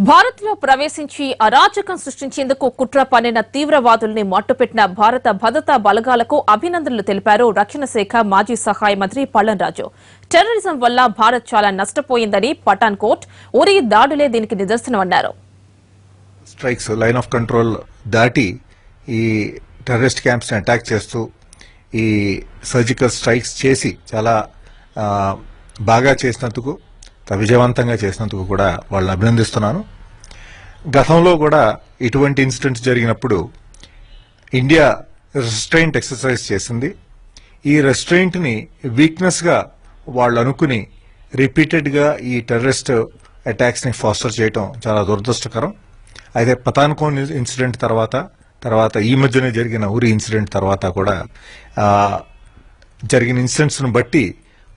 భారత్ లో ప్రవేశించి అరాచకం సృష్టించేందుకు కుట్ర పన్నిన తీవ్రవాదుల్ని మట్టుపెట్టిన భారత భద్రతా బలగాలకు అభినందనలు తెలిపారు రక్షణ శాఖ మాజీ సహాయ మంత్రి పళ్లెంరాజు. టెర్రరిజం వల్ల భారత్ చాలా నష్టపోయిందని పఠాన్ కోట్ ఉరి దాడులే దీనికి నిదర్శనమన్నారు. స్ట్రైక్స్ లైన్ ఆఫ్ కంట్రోల్ దాటి ఈ టెర్రరిస్ట్ క్యాంప్స్ ని అటాక్ చేస్తూ ఈ సర్జికల్ స్ట్రైక్స్ చేసి చాలా బాగా చేసినందుకు, విజయవంతంగా చేసినందుకు కూడా వాళ్ళని అభినందిస్తున్నాను. గతంలో కూడా ఇటువంటి ఇన్సిడెంట్స్ జరిగినప్పుడు ఇండియా రెస్ట్రెయింట్ ఎక్సర్సైజ్ చేసింది. ఈ రెస్ట్రెయింట్ ని వీక్నెస్ గా వాళ్ళు అనుకుని రిపీటెడ్ గా ఈ టెర్రరిస్ట్ అటాక్స్ ని ఫాస్టర్ చేయడం చాలా దురదృష్టకరం. అయితే పఠాన్కోట్ ఇన్సిడెంట్ తర్వాత ఈ మధ్యనే జరిగిన ఉరి ఇన్సిడెంట్ తర్వాత కూడా జరిగిన ఇన్సిడెంట్స్ ను బట్టి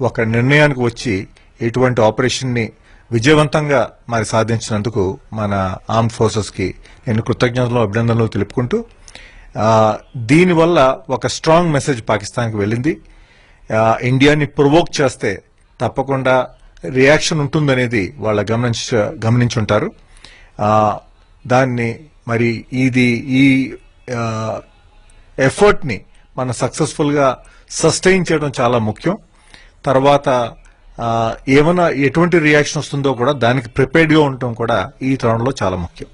ఒక నిర్ణయానికి వచ్చి ఇటువంటి ఆపరేషన్ ని విజయవంతంగా మరి సాధించినందుకు మన ఆర్మ్డ్ ఫోర్సెస్ కి నేను కృతజ్ఞతలు, అభినందనలు తెలుపుకుంటూ, దీనివల్ల ఒక స్ట్రాంగ్ మెసేజ్ పాకిస్తాన్కి వెళ్ళింది. ఇండియాని ప్రొవోక్ చేస్తే తప్పకుండా రియాక్షన్ ఉంటుందనేది వాళ్ళు గమనించుంటారు. దాన్ని మరి ఈ ఎఫర్ట్ ని మనం సక్సెస్ఫుల్ గా సస్టైన్ చేయడం చాలా ముఖ్యం. తర్వాత ఏమైనా ఎటువంటి రియాక్షన్ వస్తుందో కూడా దానికి ప్రిపేర్డ్ గా ఉండటం కూడా ఈ తరుణంలో చాలా ముఖ్యం.